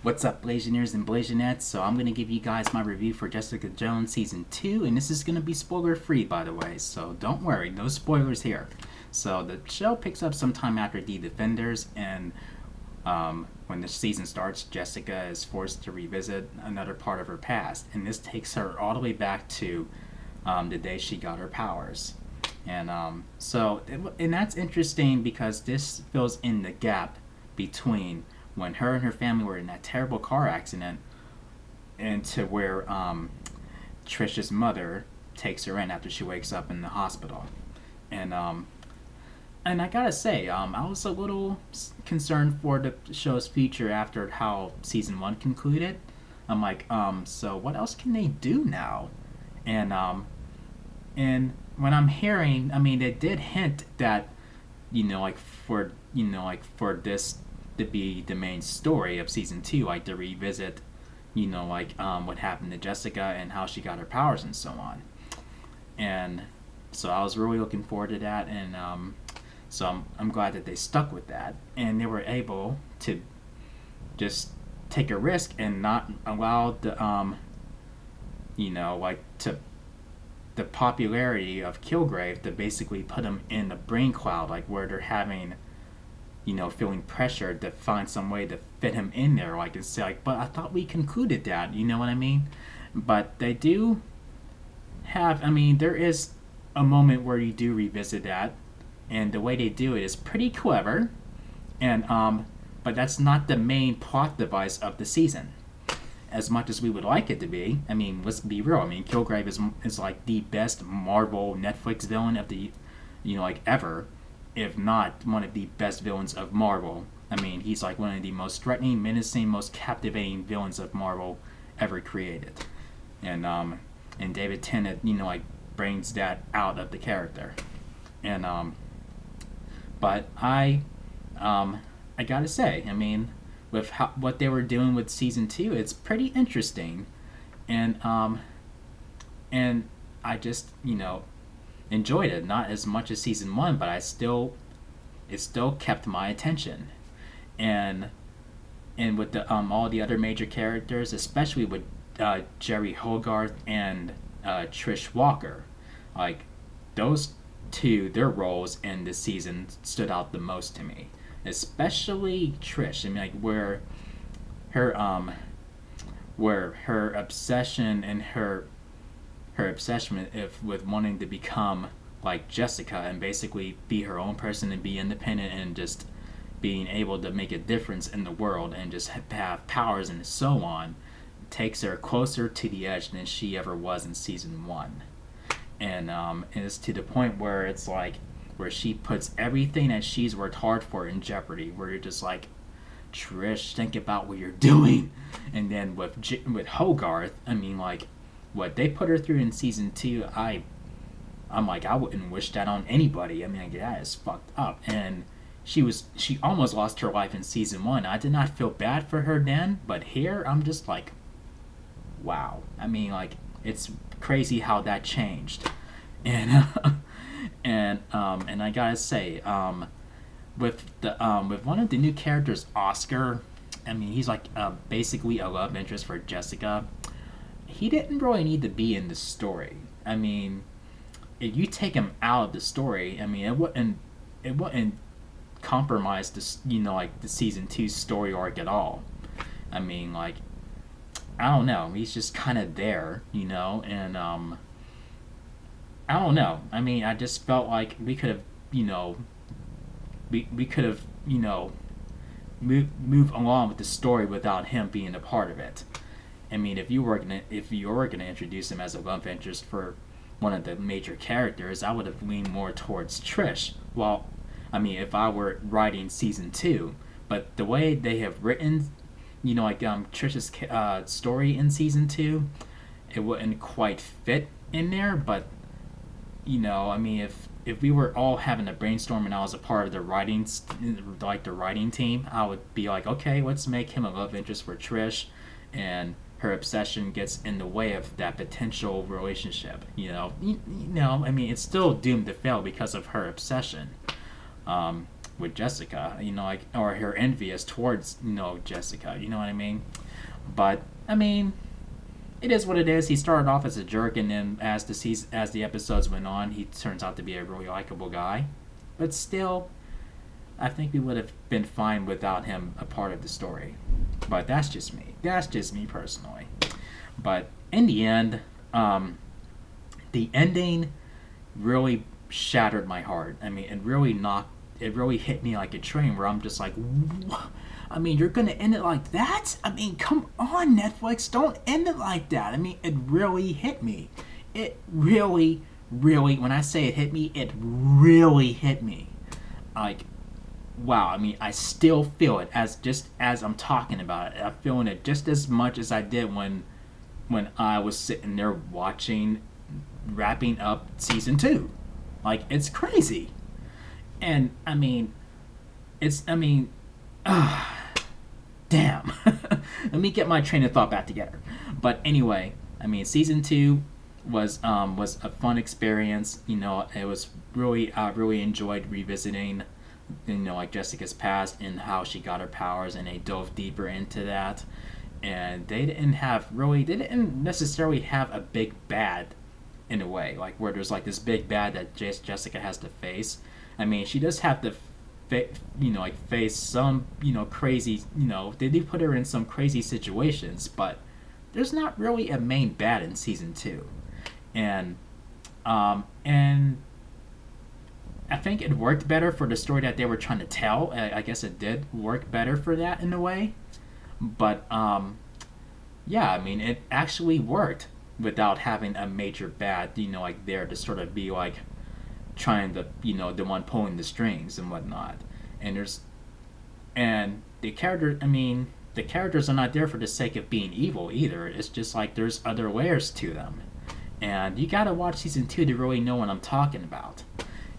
What's up, Blasianeers and Blasianettes? So I'm going to give you guys my review for Jessica Jones Season 2, and this is going to be spoiler-free, by the way, so don't worry, no spoilers here. So the show picks up sometime after The Defenders, and when the season starts, Jessica is forced to revisit another part of her past, and this takes her all the way back to the day she got her powers. And that's interesting because this fills in the gap between when her and her family were in that terrible car accident and to where Trisha's mother takes her in after she wakes up in the hospital. And um, and I gotta say, I was a little concerned for the show's future after how season one concluded. I'm like, so what else can they do now? And um, and when I'm hearing, I mean, they did hint that for this to be the main story of season two, like to revisit, what happened to Jessica and how she got her powers and so on. And so I was really looking forward to that, and I'm glad that they stuck with that, and they were able to just take a risk and not allow to the popularity of Kilgrave to basically put him in the brain cloud, like where they're having, feeling pressured to find some way to fit him in there, like and say, like, but I thought we concluded that, you know what I mean? But they do have, I mean, there is a moment where you do revisit that, and the way they do it is pretty clever, and but that's not the main plot device of the season as much as we would like it to be. I mean, let's be real. I mean, Kilgrave is like the best Marvel Netflix villain of the, ever, if not one of the best villains of Marvel. I mean, he's like one of the most threatening, menacing, most captivating villains of Marvel ever created, and David Tennant, brings that out of the character, and but I gotta say, I mean, with what they were doing with season two, it's pretty interesting, and and I just enjoyed it. Not as much as season one, but it still kept my attention, and with the all the other major characters, especially with Jerry Hogarth and Trish Walker, like those two, their roles in this season stood out the most to me, especially Trish. I mean, like her where her obsession and her obsession with wanting to become like Jessica and basically be her own person and be independent and just being able to make a difference in the world and just have powers and so on takes her closer to the edge than she ever was in season one. And it's to the point where it's like where she puts everything that she's worked hard for in jeopardy, where you're just like, Trish, think about what you're doing. And then with Hogarth, I mean, like what they put her through in season two, I'm like, I wouldn't wish that on anybody. I mean, like, that is fucked up. And she almost lost her life in season one. I did not feel bad for her then, but here I'm just like, wow. I mean, like, it's crazy how that changed. And and I gotta say, with one of the new characters, Oscar, I mean, he's like basically a love interest for Jessica. He didn't really need to be in the story. I mean, if you take him out of the story, I mean, it wouldn't compromise this, like the season two story arc at all. I mean, like, I don't know, he's just kind of there, and I don't know. I mean, I just felt like we could have, we could have, move along with the story without him being a part of it. I mean, if you were gonna introduce him as a love interest for one of the major characters, I would have leaned more towards Trish. Well, I mean, if I were writing season two, but the way they have written, Trish's story in season two, it wouldn't quite fit in there. But I mean, if we were all having a brainstorm and I was a part of the writing team, I would be like, okay, let's make him a love interest for Trish, and her obsession gets in the way of that potential relationship. I mean, it's still doomed to fail because of her obsession. with Jessica, you know, like, or her envious towards, you know, Jessica, you know what I mean? But I mean, it is what it is. He started off as a jerk, and then as the episodes went on, he turns out to be a really likable guy. But still, I think we would have been fine without him a part of the story. But that's just me. That's just me personally. But in the end, the ending really shattered my heart. I mean, it really hit me like a train where I'm just like, what? I mean, you're gonna end it like that? I mean, come on, Netflix, don't end it like that. I mean, it really hit me. It really, really, when I say it hit me, it really hit me. Like, wow, I mean, I still feel it as I'm talking about it. I'm feeling it just as much as I did when I was sitting there watching, wrapping up season 2. Like, it's crazy. And I mean, damn. Let me get my train of thought back together. But anyway, I mean, season 2 was a fun experience. You know, it was really, I really enjoyed revisiting, you know, like Jessica's past and how she got her powers, and they dove deeper into that. And they didn't necessarily have a big bad in a way, like where there's like this big bad that Jessica has to face. I mean, she does have to face some, you know, crazy, you know, they do put her in some crazy situations, but there's not really a main bad in season 2. And and I think it worked better for the story that they were trying to tell. I guess it did work better for that in a way. But yeah, I mean, it actually worked without having a major bad, you know, like there to sort of be like trying to, you know, the one pulling the strings and whatnot. And the characters are not there for the sake of being evil either. It's just like there's other layers to them. And you gotta watch season 2 to really know what I'm talking about.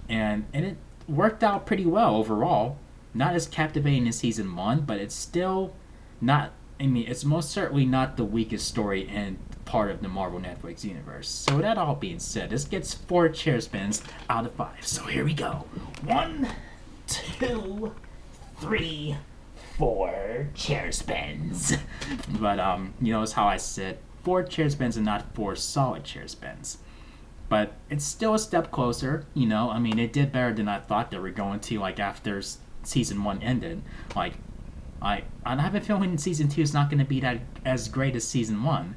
And it worked out pretty well overall. Not as captivating as season 1, but it's still not, I mean, it's most certainly not the weakest story in part of the Marvel Netflix universe. So with that all being said, this gets 4 chair spins out of 5. So here we go. 1, 2, 3, 4 chair spins. But you know, it's how I said 4 chair spins and not 4 solid chair spins. But it's still a step closer, you know. I mean, it did better than I thought they were going to, like, after season 1 ended. Like, I have a feeling season 2 is not going to be that as great as season 1.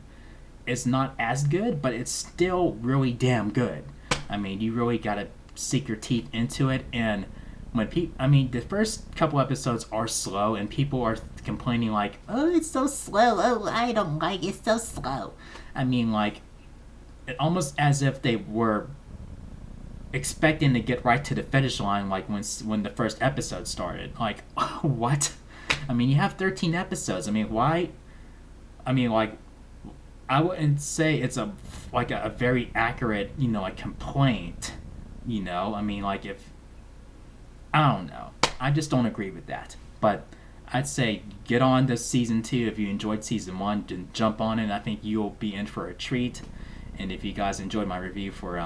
It's not as good, but it's still really damn good. I mean, you really got to sink your teeth into it. And when the first couple episodes are slow, and people are complaining like, "Oh, it's so slow. Oh, I don't like it. It's so slow." I mean, like, it almost as if they were expecting to get right to the finish line, like when the first episode started. Like, what? I mean, you have 13 episodes. I mean, why? I mean, like, I wouldn't say it's a very accurate, you know, like, complaint. You know, I mean, like, if I don't know, I just don't agree with that. But I'd say get on to season 2 if you enjoyed season 1. Then jump on it. I think you'll be in for a treat. And if you guys enjoyed my review for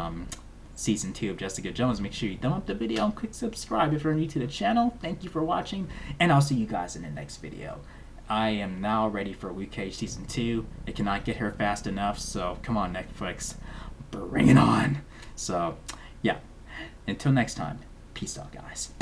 season 2 of Jessica Jones, make sure you thumb up the video and click subscribe if you're new to the channel. Thank you for watching, and I'll see you guys in the next video. I am now ready for Luke Cage season 2. It cannot get here fast enough, so come on, Netflix, bring it on. So yeah, until next time, peace out, guys.